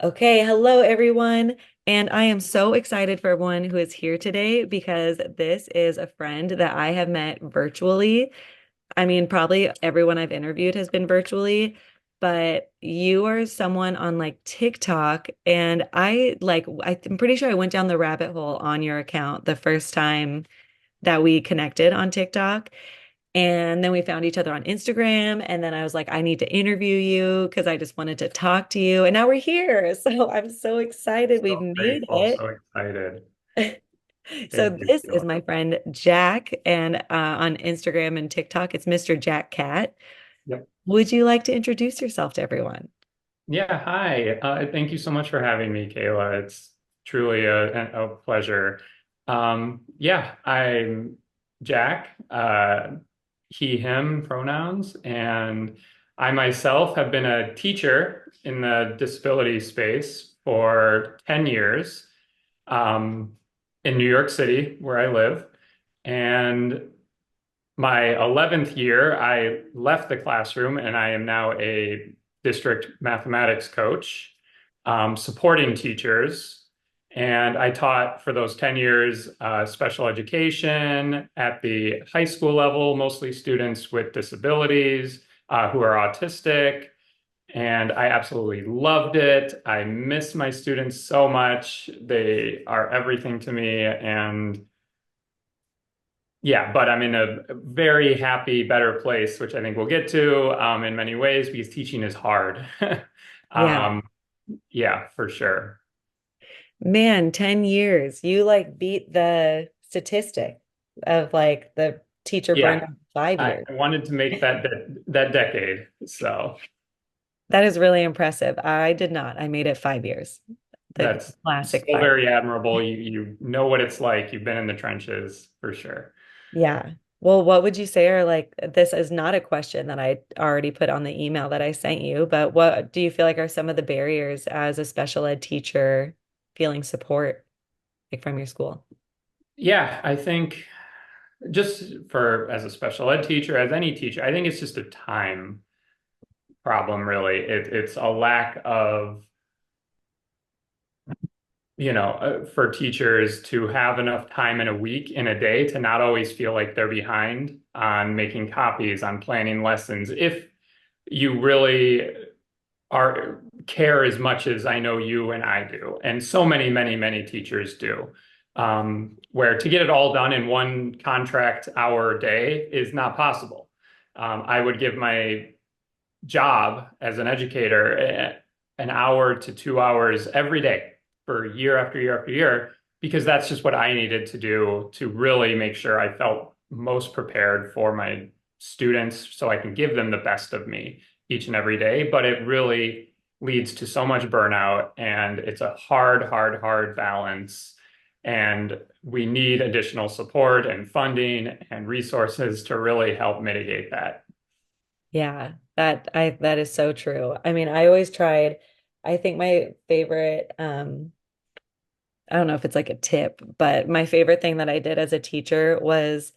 Okay, hello everyone. And I am so excited for everyone who is here today because this is a friend that I have met virtually. I mean, probably everyone I've interviewed has been virtually, but you are someone on like TikTok, and I'm pretty sure I went down the rabbit hole on your account the first time that we connected on TikTok. And then we found each other on Instagram. And then I was like, I need to interview you because I just wanted to talk to you. And now we're here. So I'm so excited we've So made grateful, it. so excited. So Thank you, this is Sheila. my friend Jack, and on Instagram and TikTok, it's Mr. Jack Cat. Yep. Would you like to introduce yourself to everyone? Yeah, hi. Thank you so much for having me, Kayla. It's truly a pleasure. Yeah, I'm Jack, he, him pronouns, and I myself have been a teacher in the disability space for 10 years, um, in New York City, where I live. And my 11th year, I left the classroom and I am now a district mathematics coach, supporting teachers. And I taught for those 10 years special education at the high school level, mostly students with disabilities who are autistic. And I absolutely loved it. I miss my students so much. They are everything to me. And yeah, but I'm in a very happy, better place, which I think we'll get to in many ways because teaching is hard. Yeah. Um, yeah, for sure. Man, 10 years. You like beat the statistic of like the teacher Yeah, burnout 5 years. I wanted to make that decade. So That is really impressive. I did not. I made it 5 years. The that's classic so 5. very admirable. You know what it's like. You've been in the trenches for sure. Yeah. Well, what would you say are like, this is not a question that I already put on the email that I sent you, but what do you feel like are some of the barriers as a special ed teacher feeling support like from your school? Yeah, I think just for as a special ed teacher, as any teacher, I think it's just a time problem, really. It's a lack of for teachers to have enough time in a week, in a day, to not always feel like they're behind on making copies, on planning lessons. If you really are care as much as I know you and I do, and so many, many, many teachers do, where to get it all done in one contract hour day is not possible. I would give my job as an educator an hour to 2 hours every day for year after year after year, because that's just what I needed to do to really make sure I felt most prepared for my students so I can give them the best of me each and every day. But it really leads to so much burnout, and it's a hard, hard, hard balance. And we need additional support and funding and resources to really help mitigate that. Yeah, that is so true. I mean, I always tried, I think my favorite I don't know if it's like a tip, but my favorite thing that I did as a teacher was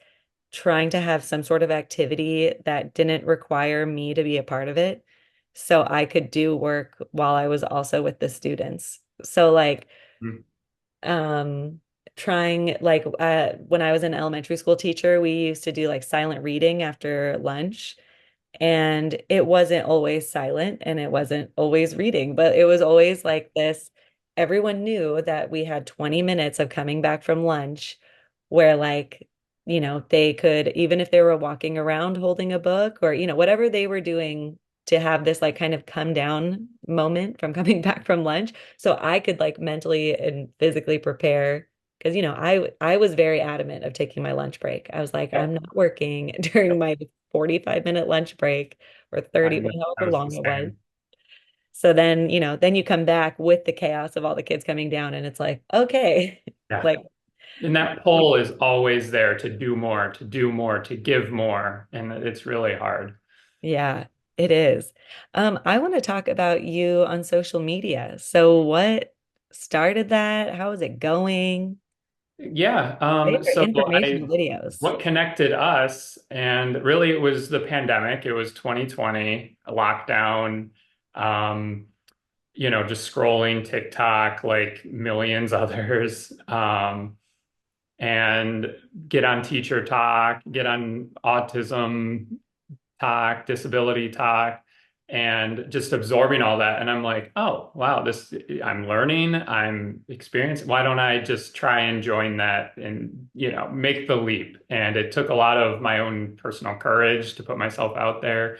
trying to have some sort of activity that didn't require me to be a part of it. So I could do work while I was also with the students. So like Mm. um trying like when I was an elementary school teacher, we used to do like silent reading after lunch. And it wasn't always silent and it wasn't always reading, but it was always like this. Everyone knew that we had 20 minutes of coming back from lunch where, like, they could, even if they were walking around holding a book or, whatever they were doing to have this like kind of come down moment from coming back from lunch. So I could like mentally and physically prepare. Because, I was very adamant of taking my lunch break. I was like, Yep. I'm not working during Yep. my 45-minute lunch break or I 30, know. I however was the long it was. same. So then, then you come back with the chaos of all the kids coming down and it's like, okay, Yeah. like, And that pull is always there to do more, to do more, to give more. And it's really hard. yeah, it is. I want to talk about you on social media. So what started that? How is it going? Yeah. Favorite So informational videos. what connected us, and really it was the pandemic. It was 2020, a lockdown. Um, just scrolling TikTok like millions others, and get on Teacher Talk, get on Autism Talk, Disability Talk, and just absorbing all that. And I'm like, oh, wow, I'm learning, I'm experiencing. Why don't I just try and join that and, make the leap? And it took a lot of my own personal courage to put myself out there,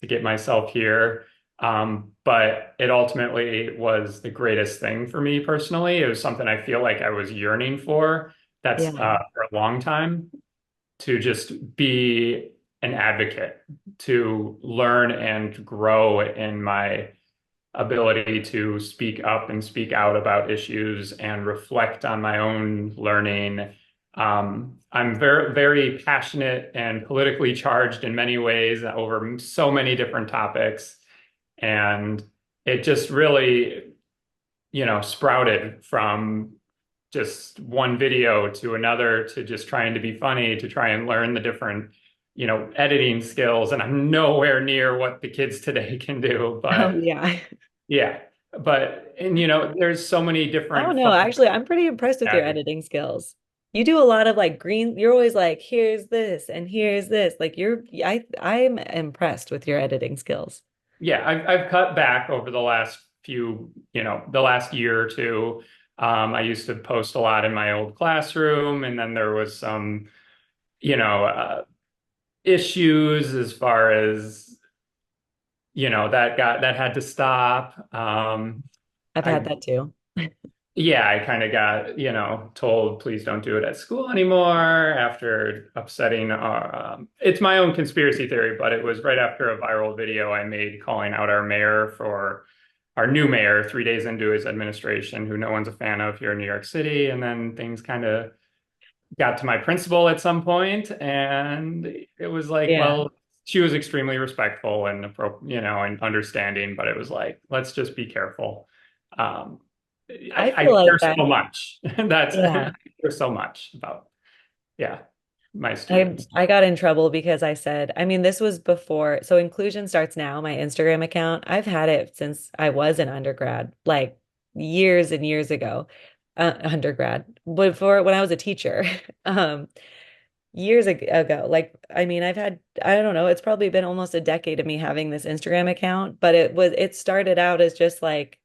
to get myself here. But it ultimately was the greatest thing for me personally. It was something I feel like I was yearning for. That's Yeah. for a long time, to just be an advocate, to learn and grow in my ability to speak up and speak out about issues and reflect on my own learning. I'm very, very passionate and politically charged in many ways over so many different topics. And it just really, sprouted from just one video to another, to just trying to be funny, to try and learn the different, editing skills. And I'm nowhere near what the kids today can do, Oh, but yeah. yeah. And there's so many I don't different know. fun. Actually, I'm pretty impressed with your editing skills. You do a lot of like green, you're always like, here's this and here's this. Like I'm impressed with your editing skills. Yeah, I've cut back over the last the last year or two. I used to post a lot in my old classroom, and then there was some, you know, uh, issues as far as, that had to stop. I've had I that too. Yeah, I kind of got, told please don't do it at school anymore after upsetting it's my own conspiracy theory, but it was right after a viral video I made calling out our mayor for our new mayor 3 days into his administration, who no one's a fan of here in New York City. And then things kind of got to my principal at some point, and it was like, Yeah. well, she was extremely respectful and and understanding, but it was like, let's just be careful. Um, I I feel like care that. so much. That's Yeah. I care so much about, yeah, my I students. I got in trouble because I said, I mean, this was before, so Inclusion Starts Now, my Instagram account. I've had it since I was an undergrad, like years and years ago, undergrad, before when I was a teacher. Um, years ago. Like, I mean, I don't know, it's probably been almost a decade of me having this Instagram account, but it started out as just like,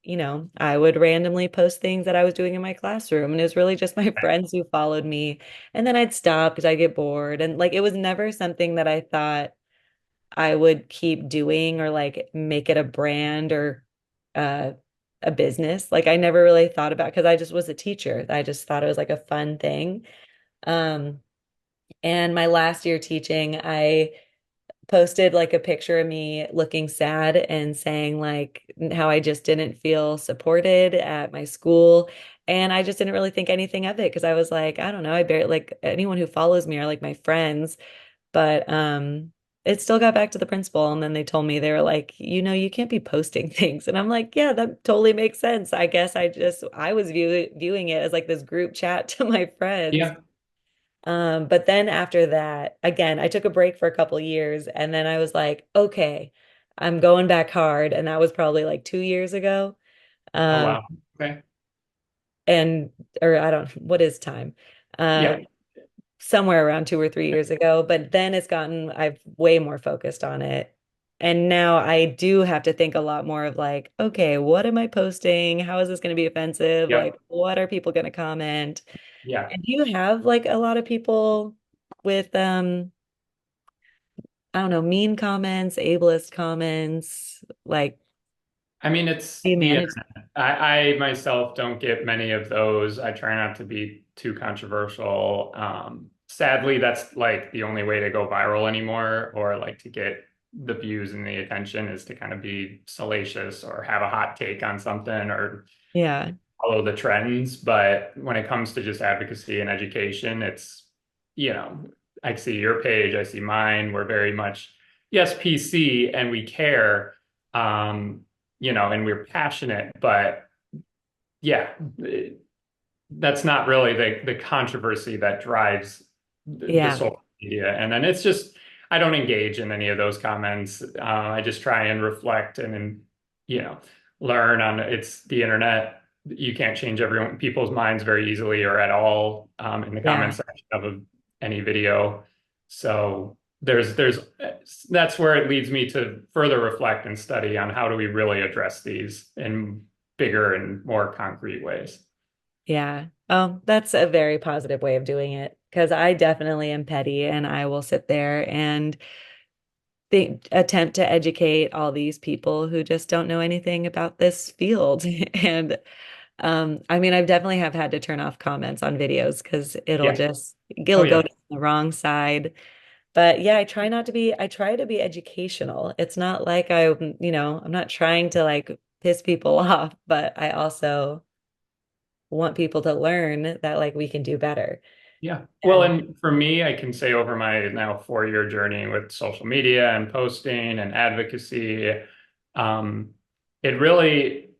I would randomly post things that I was doing in my classroom. And it was really just my friends who followed me. And then I'd stop because I get bored. And like, it was never something that I thought I would keep doing or like make it a brand or uh, a business. Like, I never really thought about because I just was a teacher. I just thought it was like a fun thing. Um, and my last year teaching, I posted like a picture of me looking sad and saying like how I just didn't feel supported at my school. And I just didn't really think anything of it because I was like, I don't know, I barely like anyone who follows me are like my friends. But it still got back to the principal and then they told me they were like, you can't be posting things. And I'm like, yeah, that totally makes sense. I guess I was viewing it as like this group chat to my friends. Yeah. But then after that, again, I took a break for a couple years and then I was like, okay, I'm going back hard. And that was probably like 2 years ago. Oh, Um, wow. Okay. and or I don't, what is time? Uh, Yeah. somewhere around 2 or 3 years ago. But then I've way more focused on it. And now I do have to think a lot more of like, okay, what am I posting? How is this going to be offensive? Like, Yep. what are people going to comment? Yeah. And do you have like a lot of people with I don't know, mean comments, ableist comments, like I mean, it's do you the manage? internet. I myself don't get many of those. I try not to be too controversial. Sadly, that's like the only way to go viral anymore, or like to get the views and the attention, is to kind of be salacious or have a hot take on something or Yeah. follow the trends. But when it comes to just advocacy and education, you know, I see your page, I see mine. We're very much, yes, PC, and we care, and we're passionate, but yeah, that's not really the controversy that drives the Yeah. social media. And then it's just, I don't engage in any of those comments. I just try and reflect and, you know, learn on it's the internet. You can't change people's minds very easily or at all in the Yeah. comment section of any video. So there's that's where it leads me to further reflect and study on how do we really address these in bigger and more concrete ways. Yeah. Oh, that's a very positive way of doing it because I definitely am petty and I will sit there and attempt to educate all these people who just don't know anything about this field. And I mean, I've definitely have had to turn off comments on videos because Yeah. Oh it'll go yeah. to the wrong side. But yeah, I try to be educational. It's not like I'm not trying to like piss people off, but I also want people to learn that like we can do better. Yeah. Well, And and for me, I can say over my now 4-year journey with social media and posting and advocacy, um, it really,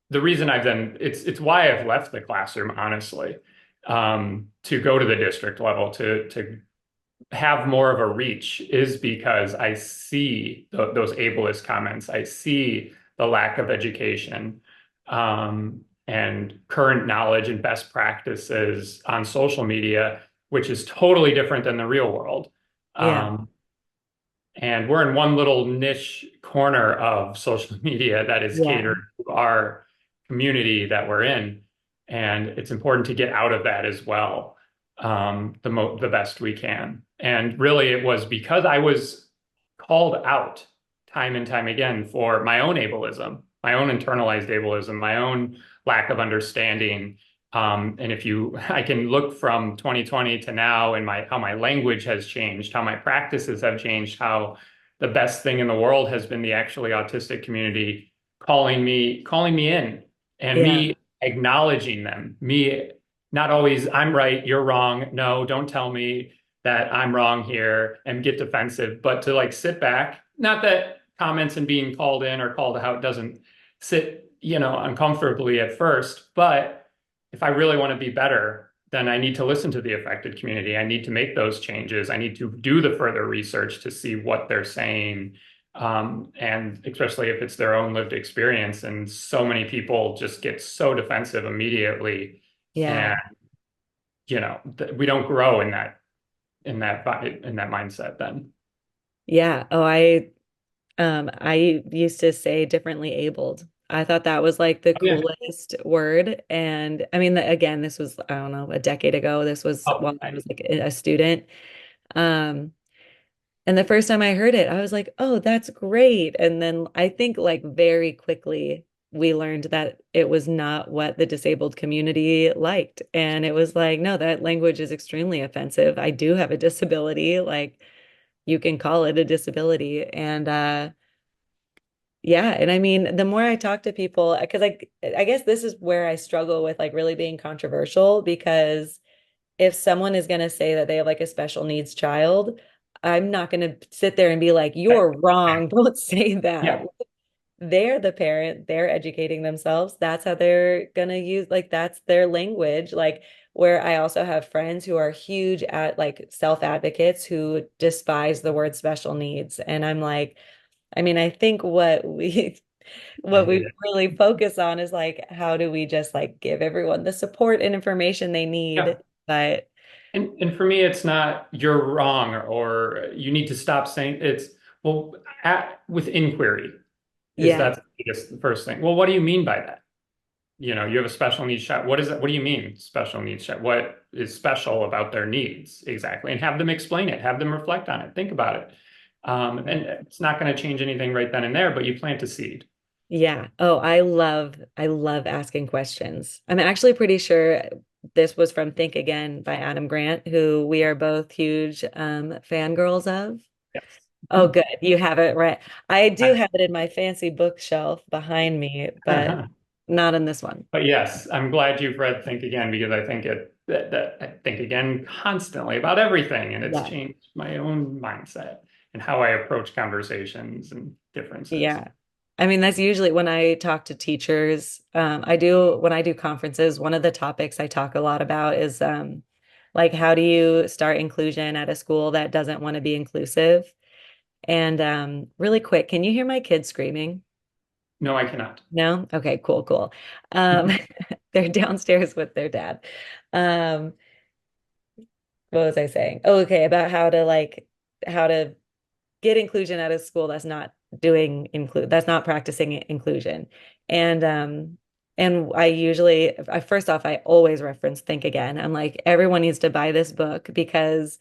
the reason I've done, it's why I've left the classroom, honestly, to go to the district level, to have more of a reach is because I see those ableist comments. I see the lack of education and current knowledge and best practices on social media, which is totally different than the real world. yeah, Um, and we're in one little niche corner of social media that is yeah, catered to our community that we're in. And it's important to get out of that as well, the best we can. And really, it was because I was called out time and time again for my own ableism, my own internalized ableism, my own lack of understanding. And if you, I can look from 2020 to now and how my language has changed, how my practices have changed, how the best thing in the world has been the actually autistic community calling me in and yeah, me acknowledging them, me not always, I'm right, you're wrong. No, don't tell me that I'm wrong here and get defensive, but to like sit back, not that comments and being called in or called out doesn't sit, uncomfortably at first, but if I really want to be better, then I need to listen to the affected community. I need to make those changes. I need to do the further research to see what they're saying. And especially if it's their own lived experience. And so many people just get so defensive immediately. yeah, And, we don't grow in that mindset then. yeah. Oh, I used to say differently abled. I thought that was like the Oh, yeah. coolest word. And I mean, again, this was, I don't know, a decade ago. This was Oh, while I was like a student. Um, and the first time I heard it, I was like, oh, that's great. And then I think like very quickly we learned that it was not what the disabled community liked. And it was like, no, that language is extremely offensive. I do have a disability. Like you can call it a disability. And yeah, and I mean, the more I talk to people, because I guess this is where I struggle with like really being controversial because if someone is going to say that they have like a special needs child, I'm not going to sit there and be like, you're wrong. Don't say that. yeah. They're the parent, they're educating themselves. That's how they're going to use, like, that's their language. Like, where I also have friends who are huge at like self advocates who despise the word special needs. And I'm like, I mean, I think I what hate we it. really focus on is like how do we just like give everyone the support and information they Yeah. need. But And for me, it's not you're wrong or you need to stop saying it's well with inquiry is yeah, that the first thing. Well, what do you mean by that? You have a special needs child. What is that? What do you mean special needs child? What is special about their needs exactly? And have them explain it, have them reflect on it, think about it. And it's not going to change anything right then and there, but you plant a seed. yeah. Oh, I love asking questions. I'm actually pretty sure this was from Think Again by Adam Grant, who we are both huge fangirls of. Yes. Oh, good. You have it right. I do have it in my fancy bookshelf behind me, but not in this one. But yes, I'm glad you've read Think Again because I think that I think again constantly about everything, and it's Yeah. changed my own mindset and how I approach conversations and differences. Yeah. I mean, that's usually when I talk to teachers. I do when I do conferences, one of the topics I talk a lot about is like how do you start inclusion at a school that doesn't want to be inclusive? And really quick, can you hear my kids screaming? No, I cannot. No? Okay, cool, cool. Um, they're downstairs with their dad. Um, what was I saying? Oh, okay, about how to get inclusion out of school that's not practicing inclusion. And I usually first off, I always reference Think Again. I'm like, everyone needs to buy this book because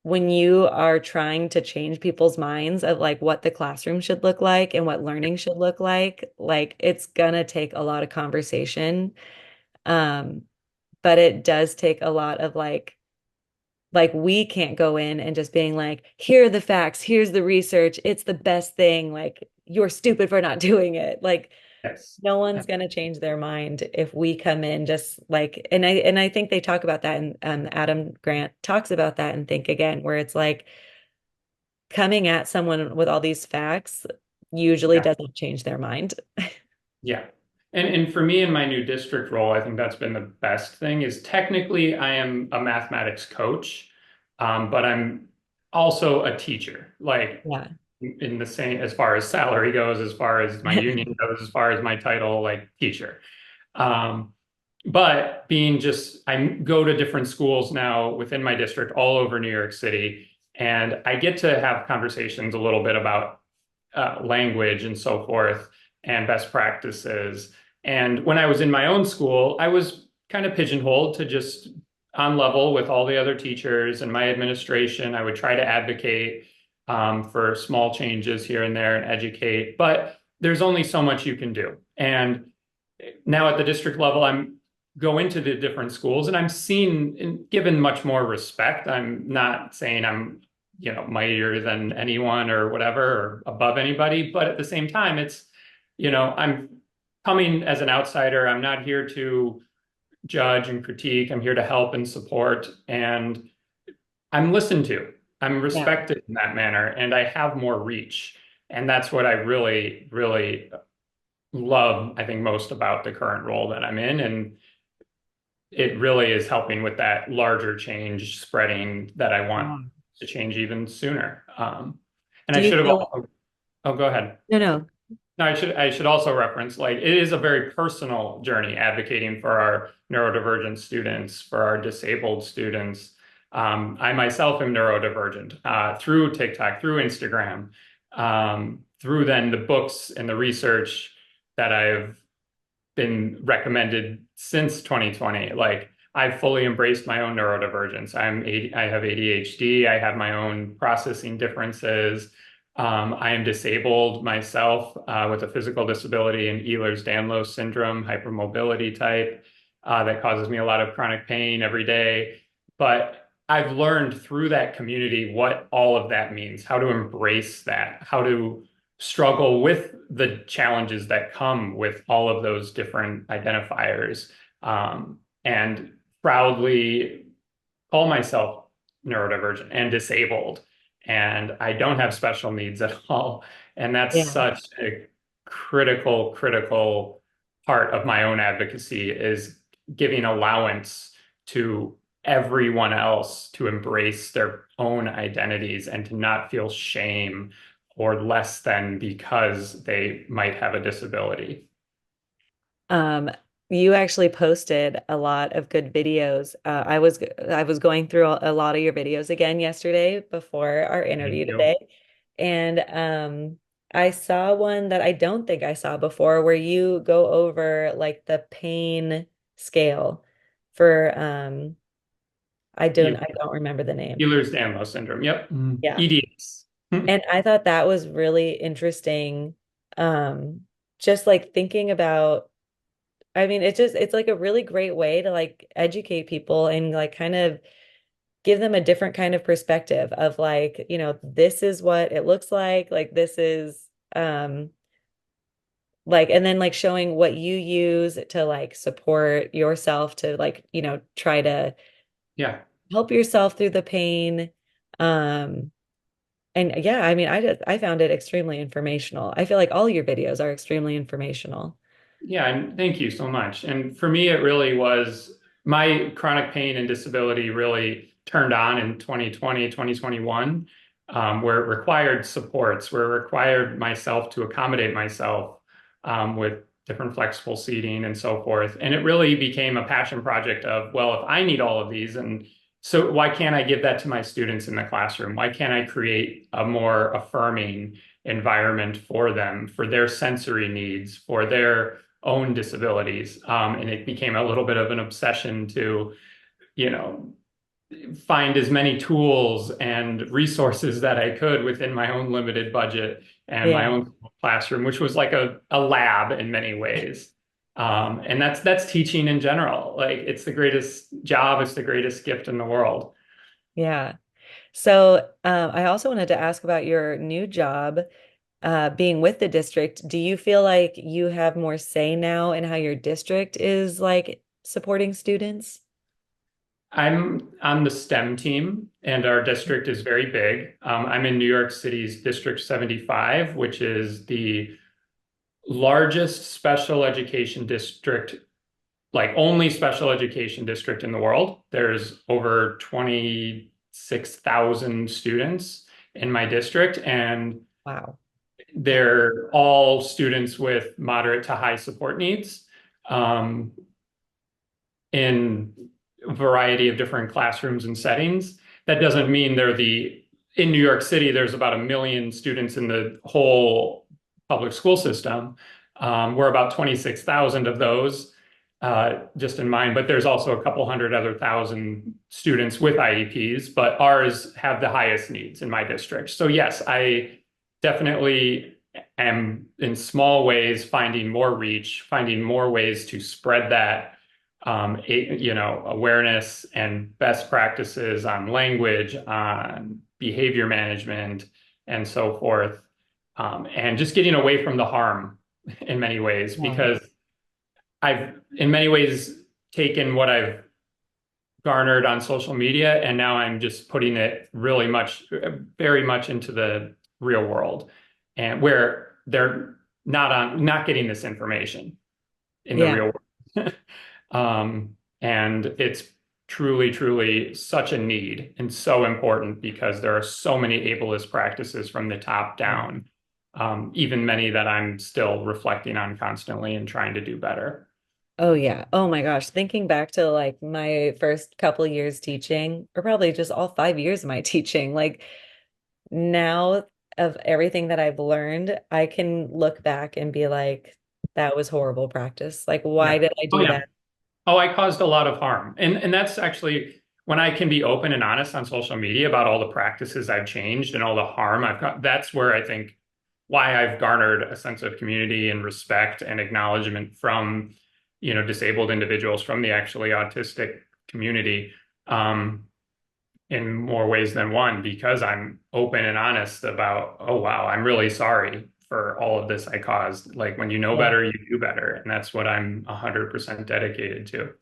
when you are trying to change people's minds of like what the classroom should look like and what learning should look like it's gonna take a lot of conversation. Um, but it does take a lot of like we can't go in and just being like, here are the facts, here's the research, it's the best thing, like you're stupid for not doing it. Like Yes. no one's going to change their mind if we come in just like, and I think they talk about that, and Adam Grant talks about that and Think Again, where it's like coming at someone with all these facts usually Yeah. doesn't change their mind. Yeah. And for me in my new district role, I think that's been the best thing is technically I am a mathematics coach, but I'm also a teacher, like Yeah. in the same as far as salary goes, as far as my union goes, as far as my title, like teacher. Um, but being just, I go to different schools now within my district all over New York City, and I get to have conversations a little bit about language and so forth and best practices. And when I was in my own school, I was kind of pigeonholed to just on level with all the other teachers and my administration. I would try to advocate for small changes here and there and educate, but there's only so much you can do. And now at the district level, I'm go into the different schools and I'm seen and given much more respect. I'm not saying I'm, mightier than anyone or whatever or above anybody, but at the same time, it's, I'm coming as an outsider. I'm not here to judge and critique. I'm here to help and support, and I'm listened to. I'm Yeah. respected in that manner, and I have more reach. And that's what I really, really love, I think, most about the current role that I'm in. And it really is helping with that larger change spreading that I want Yeah. to change even sooner. And Do I you should have feel also, oh, go ahead. no, no. No, I should also reference like it is a very personal journey advocating for our neurodivergent students, for our disabled students. I myself am neurodivergent through TikTok, through Instagram, through then the books and the research that I've been recommended since 2020. Like I've fully embraced my own neurodivergence. I have ADHD. I have my own processing differences. I am disabled myself with a physical disability and Ehlers-Danlos syndrome, hypermobility type, that causes me a lot of chronic pain every day. But I've learned through that community what all of that means, how to embrace that, how to struggle with the challenges that come with all of those different identifiers, and proudly call myself neurodivergent and disabled. And I don't have special needs at all. And that's Yeah. such a critical, critical part of my own advocacy is giving allowance to everyone else to embrace their own identities and to not feel shame or less than because they might have a disability. Um, you actually posted a lot of good videos. I was going through a lot of your videos again yesterday before our Thank interview you. today, and I saw one that I don't think I saw before, where you go over like the pain scale for I don't remember the name. Ehlers-Danlos syndrome. Yep. Yeah. EDS. And I thought that was really interesting. Just like thinking about, I mean, it's like a really great way to like educate people and like kind of give them a different kind of perspective of like, this is what it looks like this is like, and then like showing what you use to like support yourself to like, try to Yeah. help yourself through the pain. Um, and yeah, I mean, I found it extremely informational. I feel like all your videos are extremely informational. Yeah, and thank you so much. And for me, it really was my chronic pain and disability really turned on in 2020, 2021, where it required supports, where it required myself to accommodate myself with different flexible seating and so forth. And it really became a passion project of, well, if I need all of these, and so why can't I give that to my students in the classroom? Why can't I create a more affirming environment for them, for their sensory needs, for their own disabilities? And it became a little bit of an obsession to, you know, find as many tools and resources that I could within my own limited budget and my Yeah. own classroom, which was like a lab in many ways. And that's teaching in general. Like it's the greatest job, it's the greatest gift in the world. Yeah. So, I also wanted to ask about your new job, being with the district. Do you feel like you have more say now in how your district is like supporting students? I'm on the STEM team, and our district is very big. I'm in New York City's District 75, which is the largest special education district, like only special education district in the world. There's over 26,000 students in my district, and Wow. they're all students with moderate to high support needs um, in a variety of different classrooms and settings. That doesn't mean in New York City, there's about 1 million students in the whole public school system. We're about 26,000 of those, just in mind, but there's also a couple hundred other thousand students with IEPs, but ours have the highest needs in my district. So yes, I definitely am in small ways finding more reach, finding more ways to spread that awareness and best practices on language, on behavior management, and so forth. And just getting away from the harm in many ways, Yeah. because I've, in many ways, taken what I've garnered on social media, and now I'm just putting it really much, very much into the real world, and where they're not getting this information in the Yeah. real world. And it's truly, truly such a need and so important because there are so many ableist practices from the top down, even many that I'm still reflecting on constantly and trying to do better. Oh yeah. Oh my gosh. Thinking back to like my first couple years teaching, or probably just all 5 years of my teaching, like now of everything that I've learned, I can look back and be like, that was horrible practice. Like, why Yeah. did I Oh, do yeah. that? Oh, I caused a lot of harm. And that's actually when I can be open and honest on social media about all the practices I've changed and all the harm I've got. That's where I think why I've garnered a sense of community and respect and acknowledgement from, disabled individuals from the actually autistic community, in more ways than one, because I'm open and honest about, oh, wow, I'm really sorry for all of this I caused. Like when you know Yeah. better, you do better. And that's what I'm 100% dedicated to.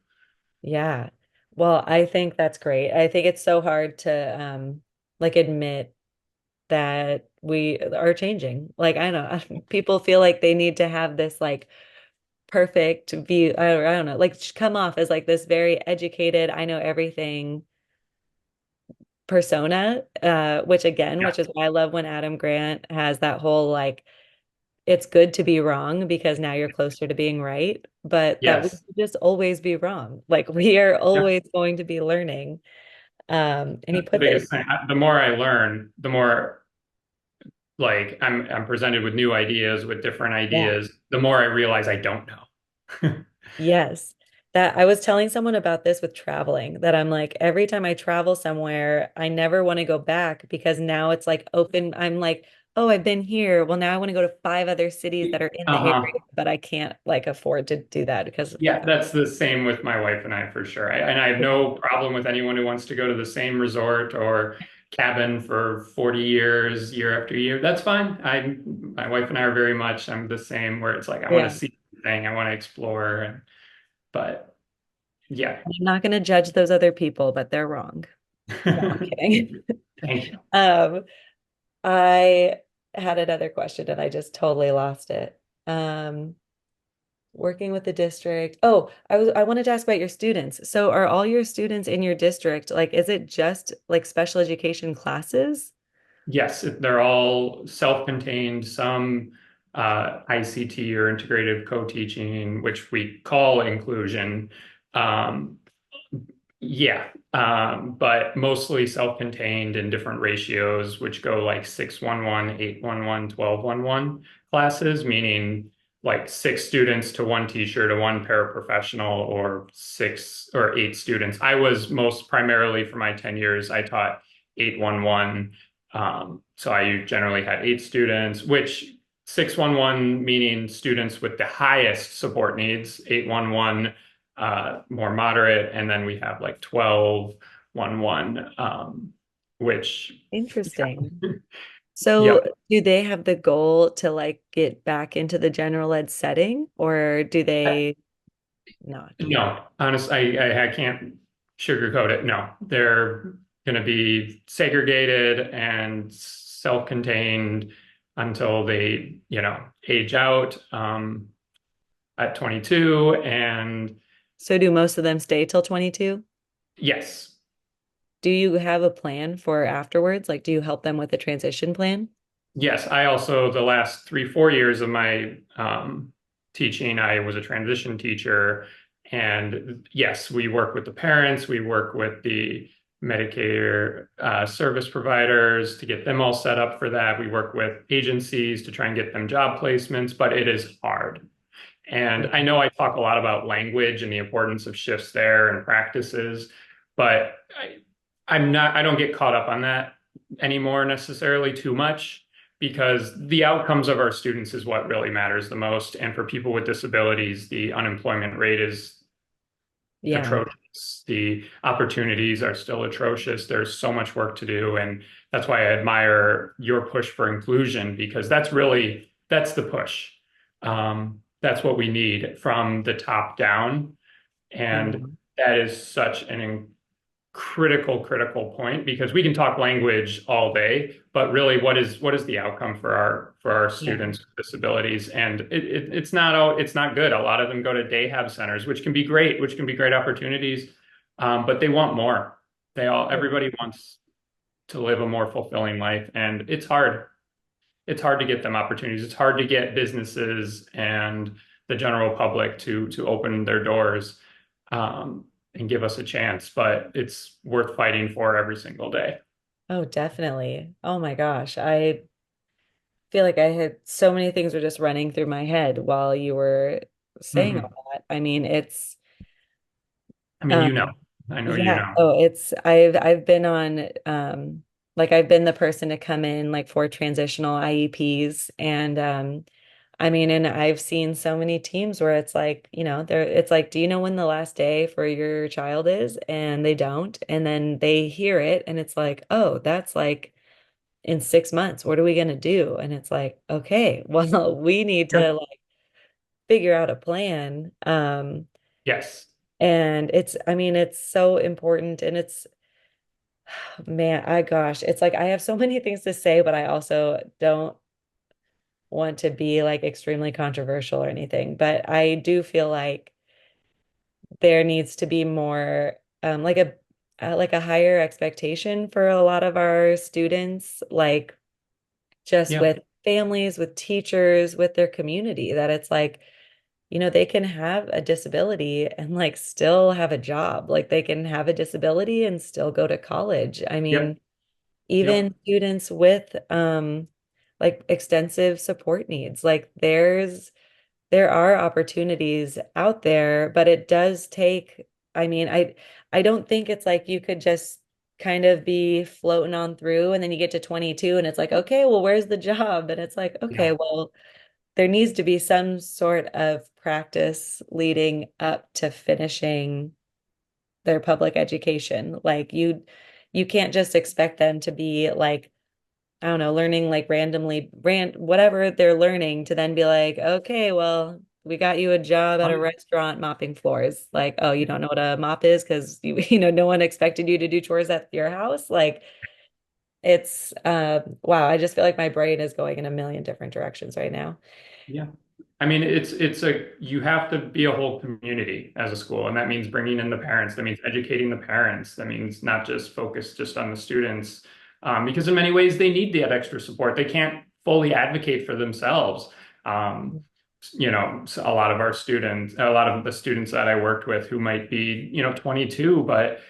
Yeah. Well, I think that's great. I think it's so hard to like admit that we are changing. Like I don't know, people feel like they need to have this like perfect view. I don't know, like come off as like this very educated, I know everything persona, Yeah. which is why I love when Adam Grant has that whole like it's good to be wrong because now you're closer to being right, but that we Yes. just always be wrong. Like we are Yeah. always going to be learning. And he That's the put this, biggest thing. The more I learn, the more like I'm presented with new ideas, with different yeah. ideas, the more I realize I don't know. Yes. That I was telling someone about this with traveling, that I'm like, every time I travel somewhere, I never want to go back because now it's like open. I'm like, oh, I've been here. Well, now I want to go to 5 other cities that are in the area, Uh-huh. but I can't like afford to do that because Yeah, that's the same with my wife and I for sure. And I have no problem with anyone who wants to go to the same resort or cabin for 40 years, year after year. That's fine. My wife and I are very much, I'm the same where it's like, I want to yeah, see the thing, I want to explore. But yeah. I'm not going to judge those other people, but they're wrong. No, I'm kidding. Thank you. Um, I had another question and I just totally lost it. Um, Working with the district. Oh, I wanted to ask about your students. So are all your students in your district, like, is it just like special education classes? Yes, they're all self-contained. Some ICT or integrative co-teaching, which we call inclusion. Um, yeah, but mostly self-contained in different ratios, which go like 611, 811, 1211 classes, meaning like 6 students to one teacher to one paraprofessional, or 6 or 8 students. I was most primarily for my 10 years, I taught 811. So I generally had 8 students, which 611 meaning students with the highest support needs, 811 more moderate, and then we have like 1211, which Interesting. yeah. So, Yep. do they have the goal to like get back into the general ed setting, or do they not? No, honestly, I can't sugarcoat it. No, they're going to be segregated and self-contained until they, age out at 22. And So, do most of them stay till 22? yes, Do you have a plan for afterwards? Like, do you help them with a transition plan? yes, I also, the last 3, 4 years of my teaching, I was a transition teacher. And yes, we work with the parents, we work with the Medicare service providers to get them all set up for that. We work with agencies to try and get them job placements, but it is hard. And I know I talk a lot about language and the importance of shifts there and practices, but I don't get caught up on that anymore necessarily too much, because the outcomes of our students is what really matters the most. And for people with disabilities, the unemployment rate is Yeah. atrocious. The opportunities are still atrocious. There's so much work to do. And that's why I admire your push for inclusion, because that's the push. That's what we need from the top down. And Mhm. that is such an critical point, because we can talk language all day, but really what is the outcome for our Yeah. students with disabilities? And it's not good. A lot of them go to day hab centers, which can be great, opportunities, but they want more. Everybody wants to live a more fulfilling life, and it's hard to get them opportunities. It's hard to get businesses and the general public to open their doors, and give us a chance. But it's worth fighting for every single day. Oh, definitely. Oh my gosh. I feel like I had so many things were just running through my head while you were saying Mhm. all that. I mean, it's I mean, um I know you yeah, know. oh, it's I've been on like I've been the person to come in like for transitional IEPs, and I mean, and I've seen so many teams where it's like, there it's like, do you know when the last day for your child is? And they don't. And then they hear it and it's like, oh, that's like in 6 months. What are we gonna do? And it's like, okay, well, we need to Yep. like figure out a plan. Yes. And I mean, it's so important, and it's man, gosh, it's like I have so many things to say, but I also don't want to be like extremely controversial or anything. But I do feel like there needs to be more like a higher expectation for a lot of our students, like just Yeah. with families, with teachers, with their community, that it's like, they can have a disability and like still have a job. Like they can have a disability and still go to college. I Yep. mean, Yep. even students with like extensive support needs, like there are opportunities out there, but it does take, I mean, I don't think it's like you could just kind of be floating on through and then you get to 22 and it's like, okay, well, where's the job? And it's like, okay, Yeah. well, there needs to be some sort of practice leading up to finishing their public education. Like you can't just expect them to be like, I don't know, learning like randomly whatever they're learning to then be like, okay, well, we got you a job at a restaurant mopping floors. Like, oh, you don't know what a mop is because no one expected you to do chores at your house. Like it's wow, I just feel like my brain is going in a million different directions right now. Yeah. I mean, you have to be a whole community as a school, and that means bringing in the parents. That means educating the parents. That means not just focus just on the students, because in many ways they need that extra support. They can't fully advocate for themselves. A lot of our students, a lot of the students that I worked with who might be, 22, but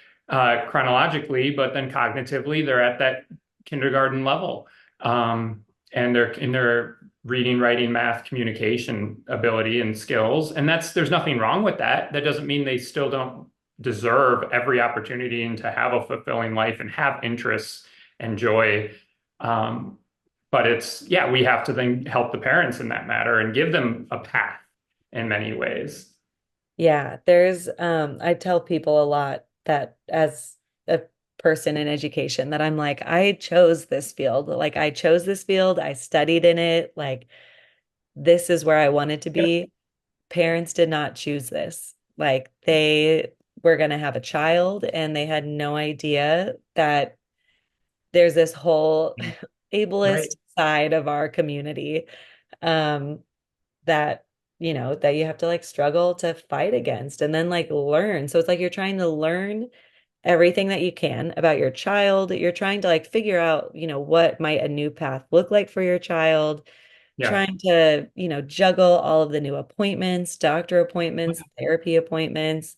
chronologically, but then cognitively, they're at that kindergarten level. And they're in their reading, writing, math, communication ability and skills. And there's nothing wrong with that. That doesn't mean they still don't deserve every opportunity and to have a fulfilling life and have interests and joy. Um, but yeah, we have to then help the parents in that matter and give them a path in many ways. Yeah, I tell people a lot that as a person in education that I'm like, I chose this field. Like I chose this field, I studied in it, like this is where I wanted to Yep. be. Parents did not choose this. Like they were going to have a child and they had no idea that there's this whole Right. ableist side of our community um that that you have to like struggle to fight against and then like learn. So it's like you're trying to learn everything that you can about your child. You're trying to like figure out, what might a new path look like for your child, Yeah. trying to, juggle all of the new appointments, doctor appointments, therapy appointments.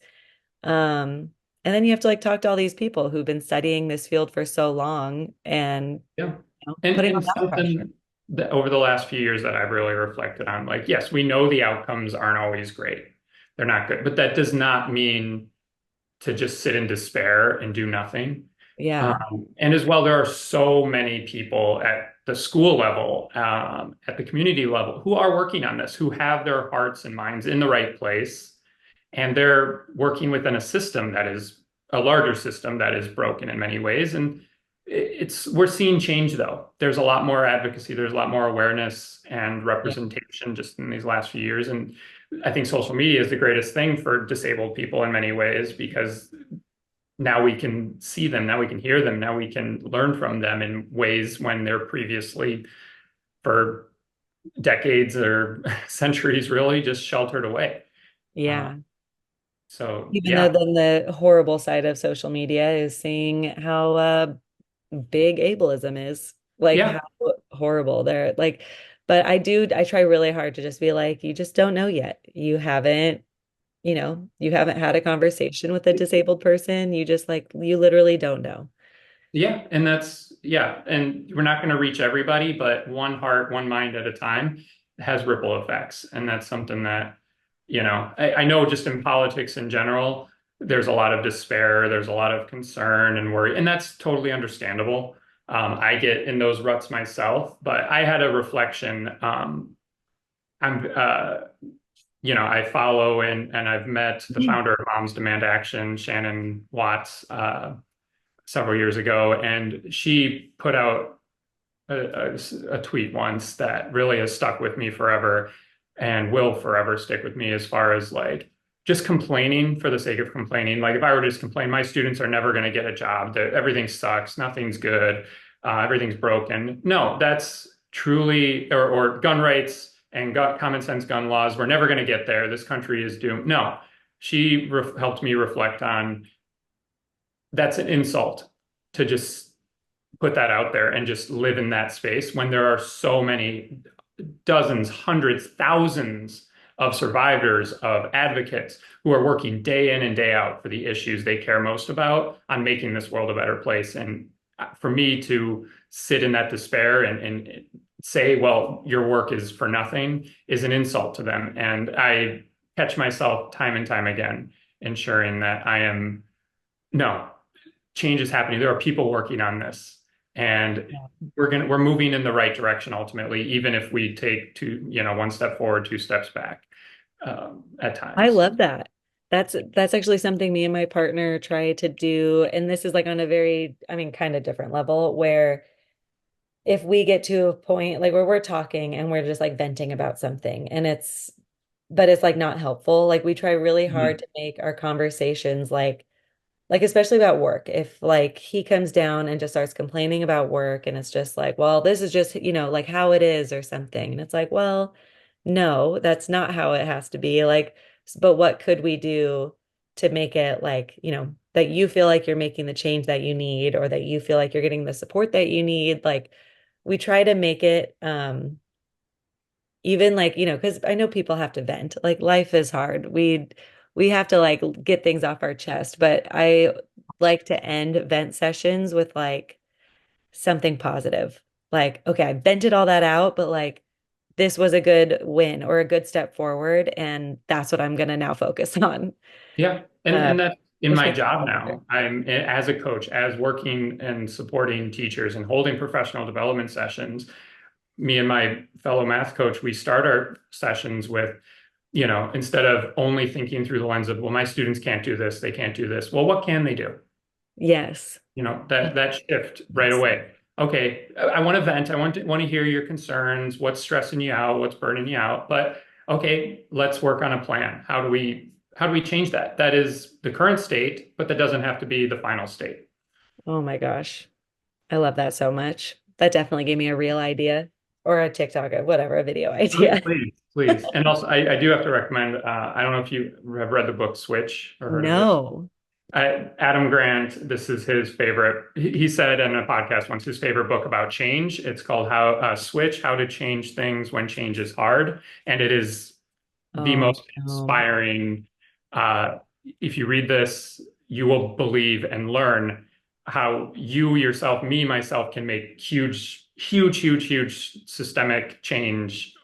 Um, and then you have to like talk to all these people who've been studying this field for so long and Yeah. putting on And that pressure. something that over the last few years that I've really reflected on, like, yes, we know the outcomes aren't always great. They're not good, but that does not mean to just sit in despair and do nothing. Yeah. And as well, there are so many people at the school level, at the community level, who are working on this, who have their hearts and minds in the right place, and they're working within a system that is a larger system that is broken in many ways. And we're seeing change though. There's a lot more advocacy, there's a lot more awareness and Yeah. representation just in these last few years. And I think social media is the greatest thing for disabled people in many ways because now we can see them, now we can hear them, now we can learn from them in ways when they're previously for decades or centuries really just sheltered away. Uh, Yeah. so Even though yeah, then the horrible side of social media is seeing how big ableism is, like yeah, how horrible they're like, but I try really hard to just be like, you just don't know yet. You haven't had a conversation with a disabled person. You just like, you literally don't know. yeah, and yeah, and we're not going to reach everybody, but one heart, one mind at a time has ripple effects, and that's something that, I know just in politics in general, there's a lot of despair, there's a lot of concern and worry, and that's totally understandable. I get in those ruts myself, but I had a reflection. I'm, I follow and I've met the founder of Moms Demand Action, Shannon Watts, several years ago, and she put out a tweet once that really has stuck with me forever and will forever stick with me as far as like just complaining for the sake of complaining. Like if I were to just complain, my students are never going to get a job. Everything sucks. Nothing's good. Everything's broken. No, that's truly, or gun rights and common sense gun laws. We're never going to get there. This country is doomed. No, she helped me reflect on that's an insult to just put that out there and just live in that space when there are so many dozens, hundreds, thousands of survivors, of advocates who are working day in and day out for the issues they care most about on making this world a better place. And for me to sit in that despair and say, well, your work is for nothing is an insult to them. And I catch myself time and time again ensuring that no, change is happening. There are people working on this, and we're moving in the right direction ultimately, even if we take one step forward, two steps back at I times. love that. That's actually something me and my partner try to do. And this is like on a very, I mean, kind of different level where if we get to a point like where we're talking and we're just like venting about something and but it's like not helpful. Like we try really hard Mhm. to make our conversations like especially about work. If like he comes down and just starts complaining about work and it's just like, well, this is just, like how it is or something. And it's like, well, no, that's not how it has to be. Like, but what could we do to make it like, that you feel like you're making the change that you need or that you feel like you're getting the support that you need? Like we try to make it even like, because I know people have to vent. Like life is hard. We have to like get things off our chest, but I like to end vent sessions with like something positive. Like, okay, I vented all that out, but like this was a good win or a good step forward, and that's what I'm gonna now focus on. Yeah. Uh, And that's in which my makes job it better. now. I'm as a coach, as working and supporting teachers and holding professional development sessions. Me and my fellow math coach, we start our sessions with, instead of only thinking through the lens of, well, my students can't do this, they can't do this. Well, what can they do? Yes. That shift right away. Okay, I want to vent. I want to hear your concerns. What's stressing you out? What's burning you out? But okay, let's work on a plan. How do we change that? That is the current state, but that doesn't have to be the final state. Oh my gosh. I love that so much. That definitely gave me a real idea or a TikTok or whatever, a video idea. Please, please. And also, I do have to recommend. I don't know if you have read the book Switch or heard of it. No. Adam Grant, this is his favorite. He said in a podcast once his favorite book about change. It's called How Switch: How to Change Things When Change is Hard, and it is the Oh most no. inspiring. Uh, if you read this, you will believe and learn how you yourself, me myself, can make huge, huge, huge, huge systemic change.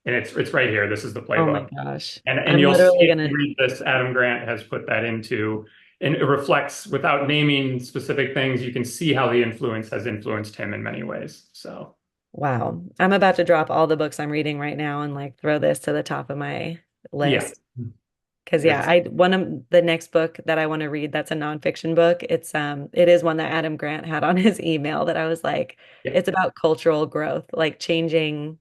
And it's right here. This is the Oh my playbook. gosh. And I'm you'll see literally if gonna, you read this, Adam Grant has put that into, and it reflects without naming specific things, you can see how the influence has influenced him in many ways. So, wow. I'm about to drop all the books I'm reading right now and like throw this to the top of my yeah, list. Because yeah, it's, I one of the next book that I want to read that's a nonfiction book. It is one that Adam Grant had on his email that I was like, yeah, it's about cultural growth, like changing.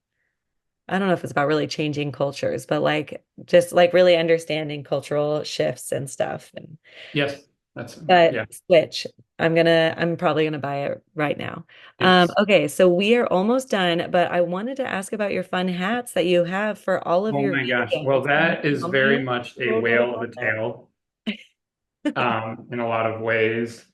I don't know if it's about really changing cultures, but like just like really understanding cultural shifts and stuff. And yes, that's, but yeah, Switch, I'm probably gonna buy it right now. it's, Okay, so we are almost done, but I wanted to ask about your fun hats that you have for all of oh your my gosh. Well, meetings. Can you that is tell very me much a a little bit whale of a about that? tale, in a lot of ways.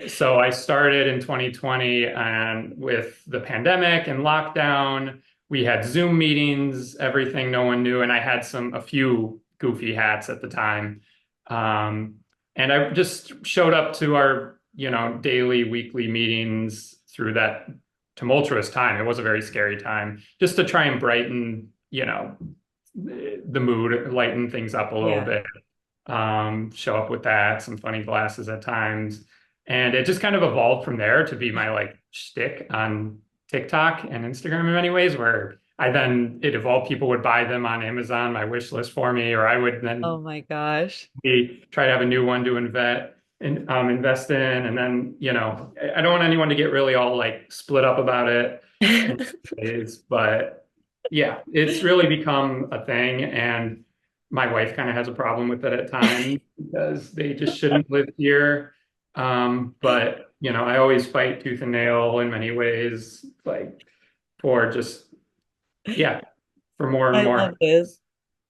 So I started in 2020 and with the pandemic and lockdown, we had Zoom meetings, everything no one knew, and I had a few goofy hats at the time. Um, and I just showed up to our, daily, weekly meetings through that tumultuous time. It was a very scary time, just to try and brighten, the mood, lighten things up a little Yeah. bit. Show up with that, some funny glasses at times. And it just kind of evolved from there to be my like shtick on TikTok and Instagram in many ways, where it evolved. People would buy them on Amazon, my wish list for me, or I would Oh then my gosh. try to have a new one to invest in. And then, I don't want anyone to get really all like split up about it in ways, but yeah, it's really become a thing. And my wife kind of has a problem with it at times because they just shouldn't live here. But I always fight tooth and nail in many ways, like for just, yeah, for more and I more. love this.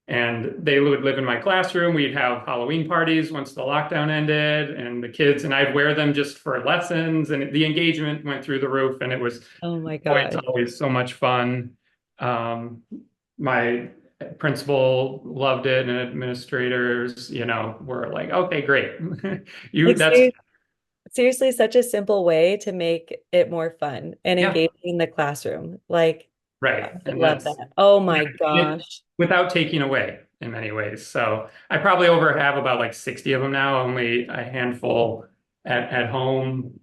And they would live in my classroom. We'd have Halloween parties once the lockdown ended, and the kids and I'd wear them just for lessons, and the engagement went through the roof, and it was Oh my always, gosh. always so much fun. Um, my principal loved it, and administrators, were like, "Okay, great, Like that's seriously, such a simple way to make it more fun and yeah, engaging in the classroom. Like, I right." And love that's that. Oh yeah, my it, gosh. without taking away in many ways. So I probably over have about like 60 of them now, only a handful at home,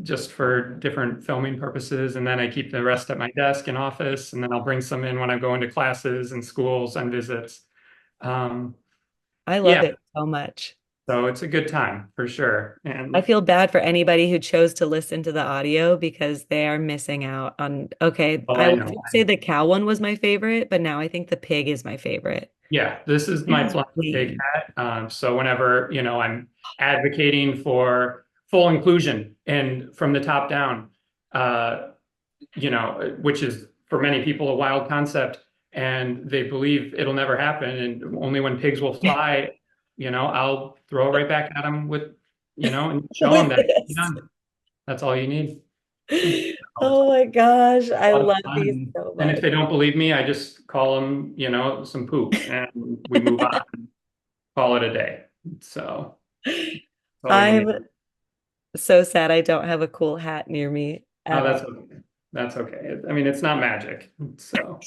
just for different filming purposes. And then I keep the rest at my desk and office, and then I'll bring some in when I go into classes and schools and visits. Um, I love yeah, it so much. so it's a good time for sure. I And feel bad for anybody who chose to listen to the audio because they are missing out on, okay, oh, I I was know. gonna say the cow one was my favorite, but now I think the pig is my favorite. Yeah, this is It my is flying pig clean. hat. So whenever, I'm advocating for full inclusion and from the top down, uh, which is for many people a wild concept, and they believe it'll never happen, and only when pigs will fly, I'll throw it right back at them with, and show them With that this. that's all you need. It's Oh my gosh, I a lot of love fun. these so And if much. they don't believe me, I just call them, some poop and we move on, call it a day. So that's all you need. I'm so sad I don't have a cool hat near me Oh, at that's all. okay. That's okay. I mean, it's not magic. So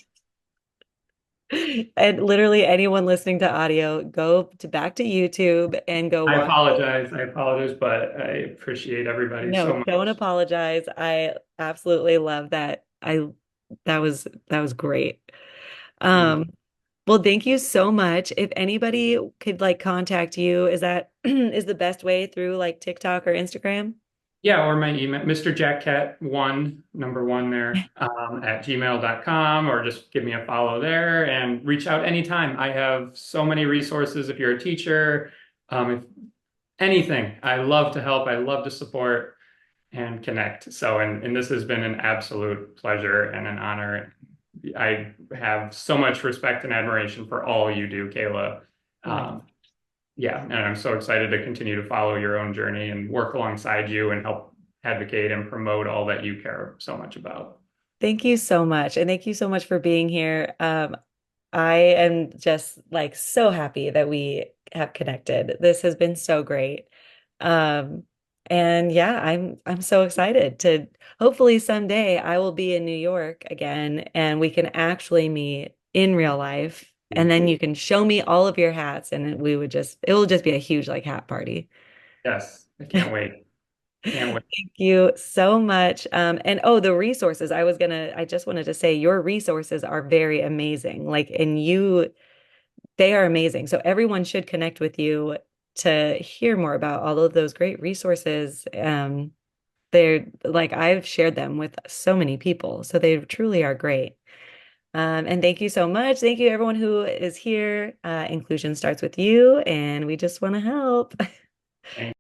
And literally anyone listening to audio, go to back to YouTube and go I watch. apologize. I apologize, but I appreciate everybody No, so don't much. apologize. I absolutely love that. That was great. Thank you. Um, well, thank you so much. If anybody could like contact you, is that is the best way through like TikTok or Instagram? Yeah, or my email, Mr. Jackcat one, number one there, at gmail.com, or just give me a follow there and reach out anytime. I have so many resources if you're a teacher, if anything. I love to help, I love to support and connect. So, and this has been an absolute pleasure and an honor. I have so much respect and admiration for all you do, Kayla. Nice. Um, yeah, and I'm so excited to continue to follow your own journey and work alongside you and help advocate and promote all that you care so much about. Thank you so much. And thank you so much for being here. I am just like so happy that we have connected. This has been so great. Um, and yeah, I'm so excited to hopefully someday I will be in New York again and we can actually meet in real life. And then you can show me all of your hats and it will just be a huge like hat party. Yes, I can't wait. Can't wait. Thank you so much. And oh, the resources. I just wanted to say your resources are very amazing. They are amazing. So everyone should connect with you to hear more about all of those great resources. They're like I've shared them with so many people. So they truly are great. And thank you so much. Thank you, everyone who is here. Inclusion starts with you, and we just want to help.